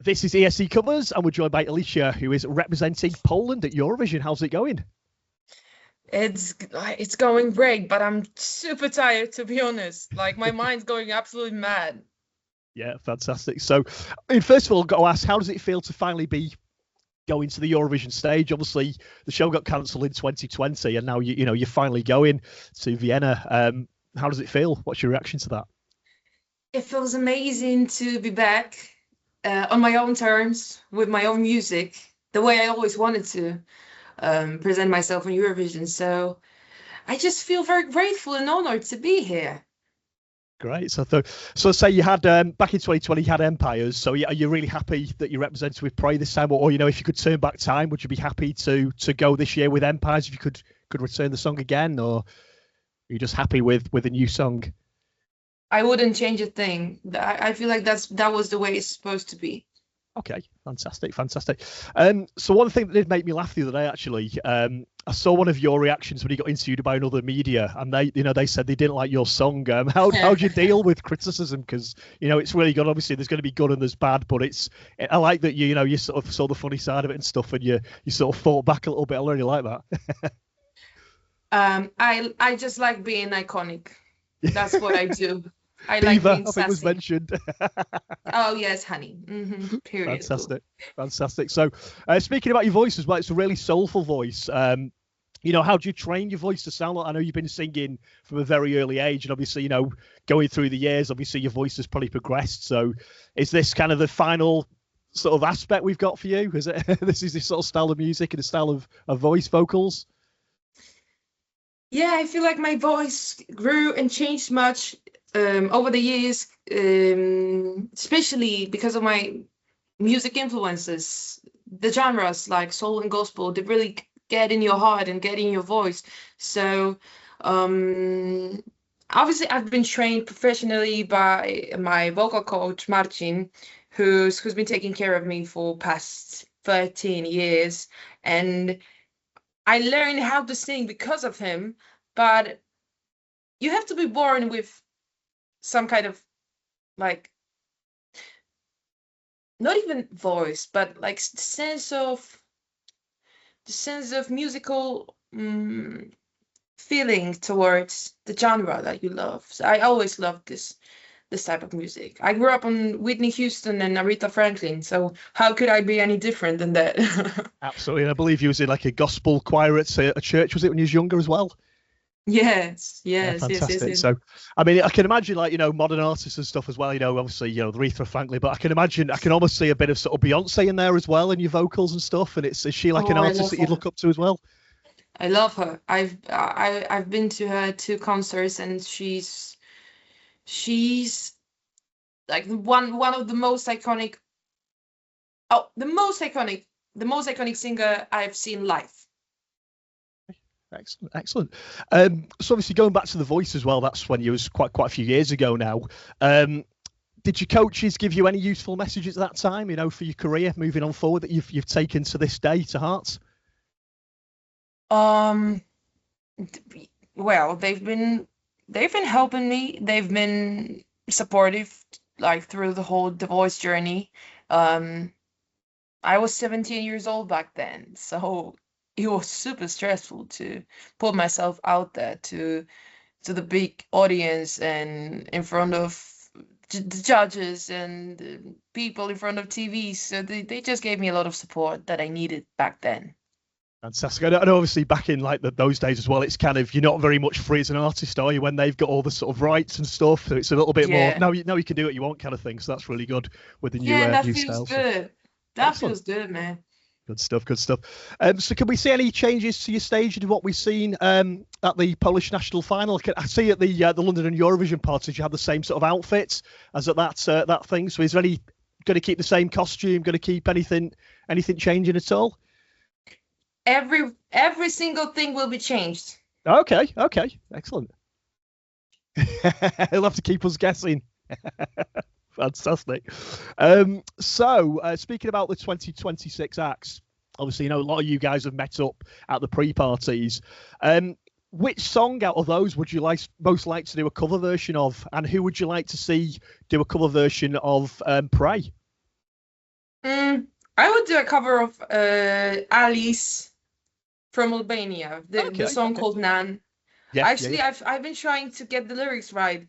This is ESC Covers, and we're joined by Alicja, who is representing Poland at Eurovision. How's it going? It's going great, but I'm super tired, to be honest. Like, my mind's going absolutely mad. Yeah, fantastic. So, I mean, first of all, I've got to ask, how does it feel to finally be going to the Eurovision stage? Obviously, the show got cancelled in 2020, and now you're finally going to Vienna. How does it feel? What's your reaction to that? It feels amazing to be back on my own terms, with my own music, the way I always wanted to present myself on Eurovision. So I just feel very grateful and honored to be here. Great. So say you had back in 2020, you had Empires. So are you really happy that you're represented with Pray this time, or if you could turn back time, would you be happy to go this year with Empires if you could return the song again, or are you just happy with a new song? I wouldn't change a thing. I feel like that was the way it's supposed to be. Okay, fantastic. So one thing that did make me laugh the other day, actually, I saw one of your reactions when you got interviewed by another media, and they said they didn't like your song. How do you deal with criticism? Because it's really good. Obviously, there's going to be good and there's bad, but I like that you sort of saw the funny side of it and stuff, and you sort of fought back a little bit. I really like that. I just like being iconic. That's what I do. I like being sassy. I think was mentioned. Oh yes, honey. Period. Fantastic. So, speaking about your voice as well, it's a really soulful voice. How do you train your voice to sound like? I know you've been singing from a very early age, and obviously, going through the years, obviously your voice has probably progressed. So, is this kind of the final sort of aspect we've got for you? Is it this sort of style of music and a style of voice vocals? Yeah, I feel like my voice grew and changed much over the years, especially because of my music influences. The genres like soul and gospel, they really get in your heart and get in your voice. So obviously I've been trained professionally by my vocal coach, Marcin, who's been taking care of me for past 13 years. And I learned how to sing because of him, but you have to be born with some kind of, like, not even voice, but like the sense of musical feeling towards the genre that you love. So I always loved this type of music. I grew up on Whitney Houston and Aretha Franklin, so how could I be any different than that? Absolutely. And I believe you was in like a gospel choir at a church, was it, when you was younger as well? Yes. Fantastic. Yes. So, I mean, I can imagine, like, modern artists and stuff as well, obviously, Aretha Franklin, but I can almost see a bit of sort of Beyonce in there as well in your vocals and stuff. And is she like an artist that you'd look up to as well? I love her. I've been to her 2 concerts, and she's like one of the most iconic singer I've seen live. Excellent. So obviously going back to the voice as well, that's when you was quite a few years ago now. Did your coaches give you any useful messages at that time, for your career moving on forward, that you've taken to this day to heart? Well, they've been helping me. They've been supportive, like, through the voice journey. I was 17 years old back then, so it was super stressful to put myself out there to the big audience and in front of the judges and people in front of TV. So they just gave me a lot of support that I needed back then. Fantastic. I know obviously back in like those days as well, it's kind of, you're not very much free as an artist, are you, when they've got all the sort of rights and stuff? So it's a little bit more, now you can do what you want kind of thing. So that's really good with the new that new feels styles. good. That feels good, man. Good stuff. So can we see any changes to your stage in what we've seen at the Polish national final? I see at the London and Eurovision parties you have the same sort of outfits as at that thing. So is there going to keep the same costume? Going to keep anything changing at all? Every single thing will be changed. Okay, excellent. He'll have to keep us guessing. Fantastic. So speaking about the 2026 acts, obviously, a lot of you guys have met up at the pre-parties. Which song out of those would you most like to do a cover version of, and who would you like to see do a cover version of Pray? I would do a cover of Alice from Albania, the song called Nan. Yeah, Actually, I've been trying to get the lyrics right.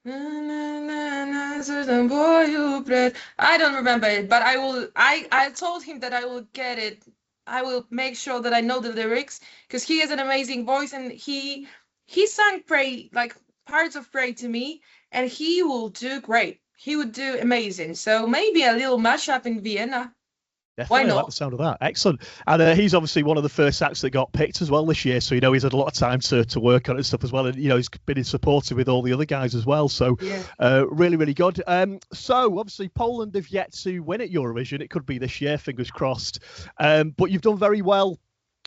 Na, na, na, na, certain boy who prayed. I don't remember it, but I will. I told him that I will get it. I will make sure that I know the lyrics because he has an amazing voice and he sang Pray, like parts of Pray to me, and he will do great. He would do amazing. So maybe a little mashup in Vienna. Definitely, I like the sound of that. Excellent. And he's obviously one of the first acts that got picked as well this year. So, he's had a lot of time to work on it and stuff as well. And, he's been supportive with all the other guys as well. So, really, really good. So, obviously, Poland have yet to win at Eurovision. It could be this year, fingers crossed. But you've done very well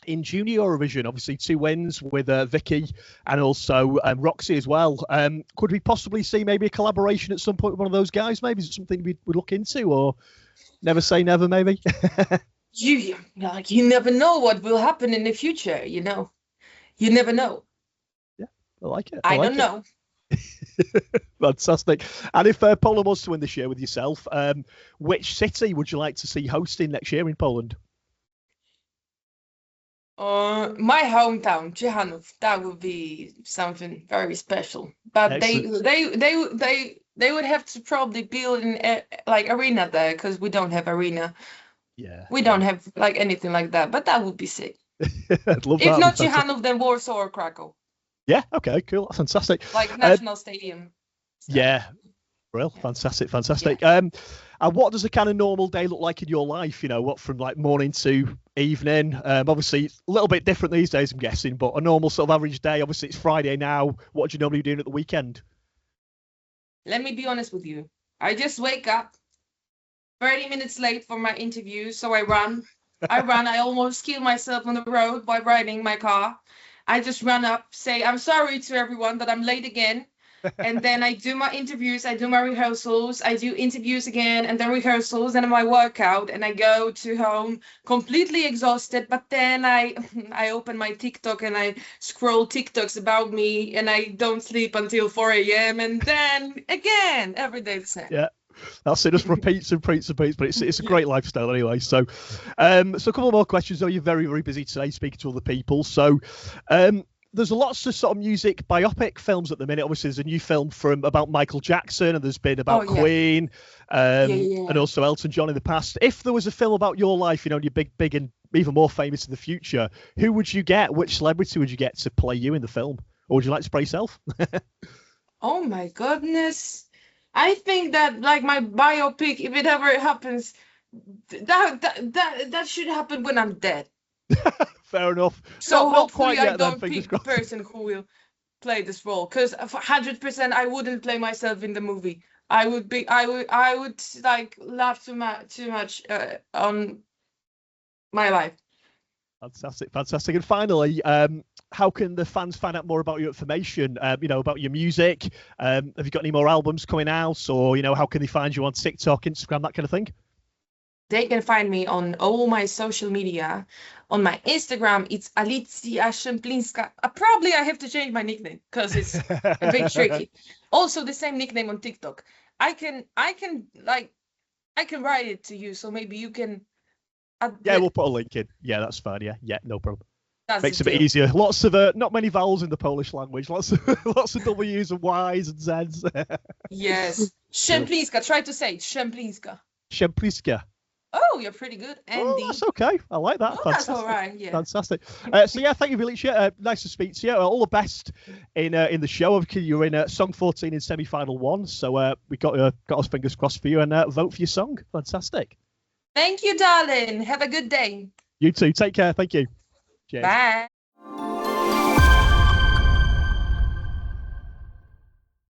in Junior Eurovision. Obviously, 2 wins with Vicky and also Roxy as well. Could we possibly see maybe a collaboration at some point with one of those guys? Maybe is it something we'd look into or... Never say never, maybe. You never know what will happen in the future. You never know. Yeah, I like it. I don't know. Fantastic. And if Poland was to win this year with yourself, which city would you like to see hosting next year in Poland? My hometown, Ciechanów. That would be something very special. But excellent. They would have to probably build an arena there because we don't have arena. Yeah. We don't have anything like that, but that would be sick. I'd love if that. not Ciechanów, then Warsaw or Krakow. Yeah. Okay. Cool. That's fantastic. Like national stadium. Yeah. Real fantastic. Yeah. And what does a kind of normal day look like in your life? What from morning to evening? Obviously, it's a little bit different these days, I'm guessing, but a normal sort of average day. Obviously, it's Friday now. What do you normally be doing at the weekend? Let me be honest with you. I just wake up 30 minutes late for my interview, so I run. I almost kill myself on the road by riding my car. I just run up, say, I'm sorry to everyone that I'm late again. And then I do my interviews, I do my rehearsals, I do interviews again, and then rehearsals, and my workout, and I go to home completely exhausted. But then I open my TikTok and I scroll TikToks about me, and I don't sleep until 4 a.m. And then again, every day the same. Yeah. That's it. Just repeats, but it's a great lifestyle anyway. So, so a couple more questions. Though you're very, very busy today speaking to other people. So, there's lots of sort of music biopic films at the minute. Obviously, there's a new film about Michael Jackson, and there's been about Queen, and also Elton John in the past. If there was a film about your life, and you're big and even more famous in the future, who would you get? Which celebrity would you get to play you in the film? Or would you like to play yourself? Oh my goodness. I think that my biopic, if it ever happens, that should happen when I'm dead. Fair enough. So hopefully I don't pick the person who will play this role, because 100% I wouldn't play myself in the movie. I would laugh too much on my life. Fantastic. And finally, how can the fans find out more about your information? About your music. Have you got any more albums coming out, or how can they find you on TikTok, Instagram, that kind of thing? They can find me on all my social media. On my Instagram, it's Alicja Szemplinska. Probably I have to change my nickname because it's a bit tricky. Also, the same nickname on TikTok. I can write it to you, so maybe you can. We'll put a link in. Yeah, that's fine. Yeah, no problem. Makes it a bit deal. easier. Lots of not many vowels in the Polish language. Lots of W's and Y's and Z's. Yes, Szemplinska. Try to say it. Szemplinska. Szemplinska. Oh, you're pretty good, Andy. Oh, that's okay. I like that. That's all right. Yeah. Fantastic. So yeah, thank you, Alicja. Nice to speak to you. All the best in the show. You're in song 14 in semi-final 1. So we got our fingers crossed for you, and vote for your song. Fantastic. Thank you, darling. Have a good day. You too. Take care. Thank you. Cheers. Bye.